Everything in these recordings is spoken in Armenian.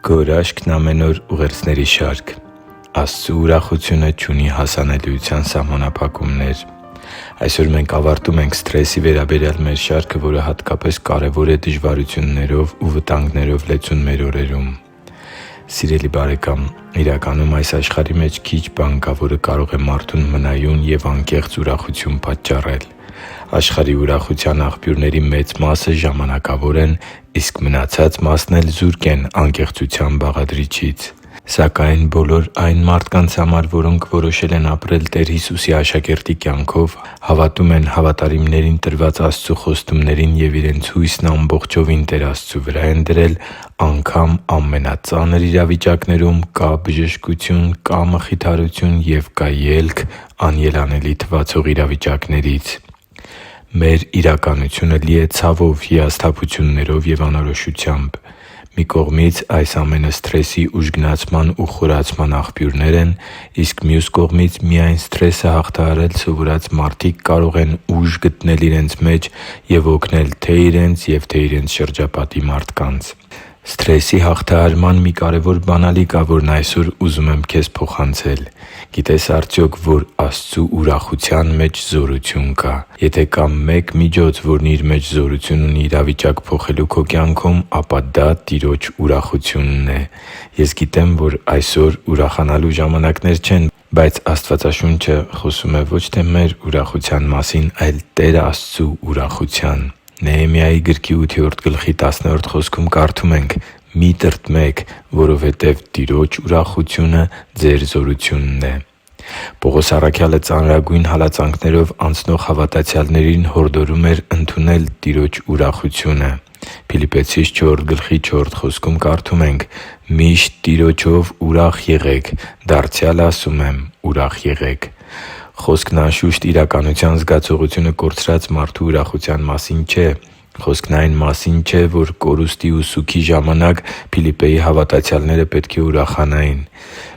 Գորաշքն ամեն օր ուղերձների շարք։ Աստծու ուրախությունը չունի հասանելիության սահմանափակումներ։ Այսօր մենք ավարտում ենք սթրեսի վերաբերյալ մեր շարքը, որը հատկապես կարևոր է դժվարություններով ու վտանգներով լեցուն մեր օրերում։ Սիրելի՛ բարեկամ, իրականում այս աշխարհի մեջ քիչ բան կա, որը կարող է մարդուն մնայուն և անկեղծ ուրախություն պատճառել։ Աշխարհի ուրախության աղբյուրների մեծ մասը ժամանակավոր են, իսկ մնացած մասն էլ զուրկ են անկեղծության բաղադրիչից։ Սակայն բոլոր այն մարդկանց համար, որոնք որոշել են ապրել Տեր Հիսուսի աշակերտի կյանքով, հավատում են հավատարիմներին տրված Աստծու խոստումներին և իրենց հույսն ամբողջովին Տեր Աստծու վրա են դրել, անգամ ամենածանր իրավիճակներում կա բժշկություն, կա մխիթարություն և կա ելք անելանելի թվացող իրավիճակներից։ Մեր իրականությունը լի է ցավով, հիասթափություններով և անորոշությամբ։ Մի կողմից այս ամենը սթրեսի ուժգնացման ու խորացման աղբյուրներ են, իսկ մյուս կողմից միայն սթրեսը հաղթահարել սովորած մարդիկ կարող են ուժ գտնել իրենց մեջ և օգնել թե՛ իրենց և թե՛ իրենց շրջապատի մարդկանց։ Սթրեսի հաղթահարման մի կարևոր բանալի կա, որն այսօր ուզում եմ քեզ փոխանցել։ Գիտե՞ս արդյոք, որ Աստծու ուրախության մեջ զորություն կա։ Եթե կա մեկ միջոց, որն իր մեջ զորություն ունի իրավիճակ փոխելու քո կյանքում, ապա դա Տիրոջ ուրախությունն է։ Ես գիտեմ, որ այսօր ուրախանալու ժամանակներ չեն, բայց Աստվածաշունչը խոսում է ոչ թե մեր ուրախության մասին, այլ Տեր Աստծու ուրախության։ Նեհեմիայի գրքի 8-րդ խոսքում կարդում ենք. «Մի՛ տրտմեք, որովհետև Տիրոջ ուրախությունը ձեր զորությունն է»։ Պողոս առաքյալը ծանրագույն հալածանքներով անցնող հավատացյալներին հորդորում էր ընդունել Տիրոջ ուրախությունը։ Փիլիպպեցիս 4:4 խոսքում կարդում ենք. «Միշտ Տիրոջով ուրախ եղեք, դարձյալ ասում եմ՝ ուրախ եղեք»։ Խոսքն անշուշտ իրականության զգացողությունը կորցրած մարդու ուրախության մասին չէ։ Խոսքն այն մասին չէ, որ կորուստի ու սուգի ժամանակ Փիլիպպեի հավատացյալները պետք է ուրախանային։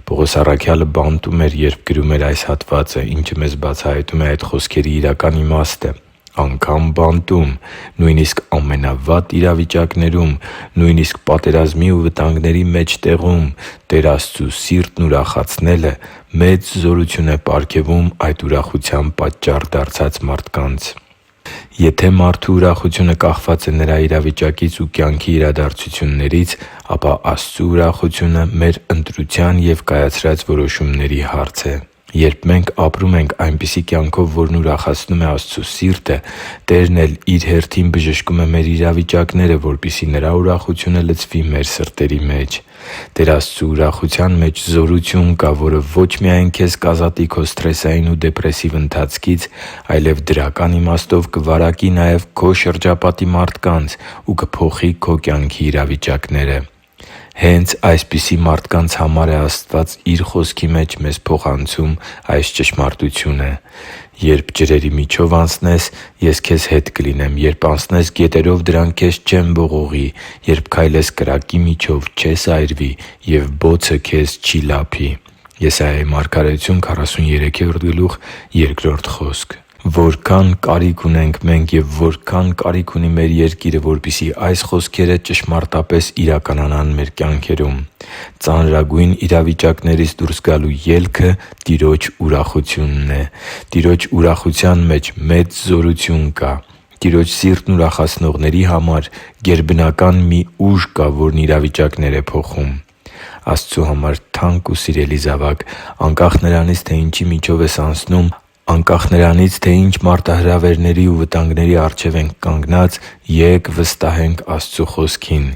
Պողոս առաքյալը բանտում էր, երբ գրում էր այս հատվածը, ինչը մեզ բացահայտում է այդ խոսքերի իրական իմաստը։ Անգամ բանտում, նույնիսկ ամենավատ իրավիճակներում, նույնիսկ պատերազմի ու վտանգների մեջտեղում Տեր Աստծու սիրտն ուրախացնելը մեծ զորություն է պարգևում այդ ուրախության պատճառ դարձած մարդկանց։ Եթե մարդու ուրախությունը կախված է նրա իրավիճակից ու կյանքի իրադարձություններից, ապա Աստծու ուրախությունը մեր ընտրության և կայացրած որոշումների հարց է։ Երբ մենք ապրում ենք այնպիսի կյանքով, որն ուրախացնում է Աստծու սիրտը, Տերն էլ Իր հերթին բժշկում է մեր իրավիճակները, որպեսզի Նրա ուրախությունը լցվի մեր սրտերի մեջ։ Տեր Աստծու ուրախության մեջ զորություն կա, որը ոչ միայն քեզ կազատի քո սթրեսային ու դեպրեսիվ ընթացքից, այլև դրական իմաստով կվարակի նաև քո շրջապատի մարդկանց ու կփոխի քո կյանքի իրավիճակները։ Հենց այսպիսի մարդկանց համար է Աստված Իր Խոսքի մեջ մեզ փոխանցում այս ճշմարտությունը. «Երբ ջրերի միջով անցնես, Ես քեզ հետ կլինեմ. երբ անցնես գետերով, դրանք քեզ չեն ողողի. երբ քայլես կրակի միջով, չես այրվի, և բոցը քեզ չի լափի» Եսայիայի մարգարեություն 43:2 խոսք։ Որքա՜ն կարիք ունենք մենք և որքա՜ն կարիք ունի մեր երկիրը, որպեսզի այս խոսքերը ճշմարտապես իրականանան մեր կյանքերում։ Ծանրագույն իրավիճակներից դուրս գալու ելքը Տիրոջ ուրախությունն է։ Տիրոջ ուրախության մեջ մեծ զորություն կա։ Տիրոջ սիրտն ուրախացնողների համար գերբնական մի ուժ կա, որն իրավիճակներ է փոխում։ Աստծու համար թանկ ու սիրելի՛ զավակ, անկախ նրանից, թե ինչի միջով ես անցնում, անկախ նրանից, թե ինչ մարտահրավերների ու վտանգների առջև ենք կանգնած, ե՛կ վստահենք Աստծու Խոսքին։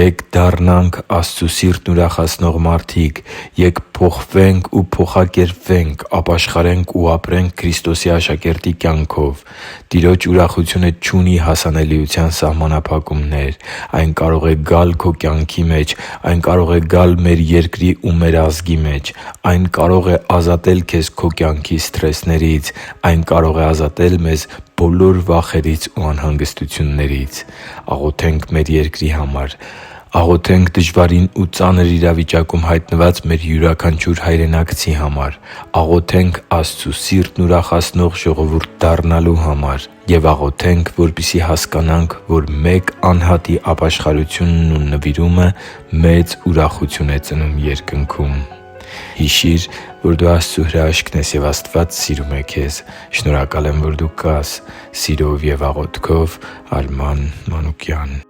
Ե՛կ դառնանք Աստծու սիրտն ուրախացնող մարդիկ։ Ե՛կ փոխվենք ու փոխակերպվենք, ապաշխարենք ու ապրենք Քրիստոսի աշակերտի կյանքով։ Տիրոջ ուրախությունը չունի հասանելիության սահմանափակումներ։ Այն կարող է գալ քո կյանքի մեջ։ Այն կարող է գալ մեր երկրի ու մեր ազգի մեջ։ Այն կարող է ազատել քեզ քո կյանքի սթրեսներից։ Այն կարող է ազատել մեզ բոլոր վախերից ու անհանգստություններից։ Աղոթե՛նք մեր երկրի համար։ Աղոթենք դժվարին ու ծանր իրավիճակում հայտնված մեր յուրաքանչյուր հայրենակցի համար։ Աղոթենք Աստծու սիրտն ուրախացնող ժողովուրդ դառնալու համար։ Եվ աղոթենք, որպեսզի հասկանանք, որ մեկ անհատի ապաշխարությունն ու նվիրումը մեծ ուրախություն է ծնում երկնքում։ Հիշի՛ր, որ դու Աստծո հրաշքն ես, և Աստված սիրում է քեզ։ Շնորհակալ եմ, որ դու կա՛ս։ Սիրով և աղոթքով, Արման Մանուկյան։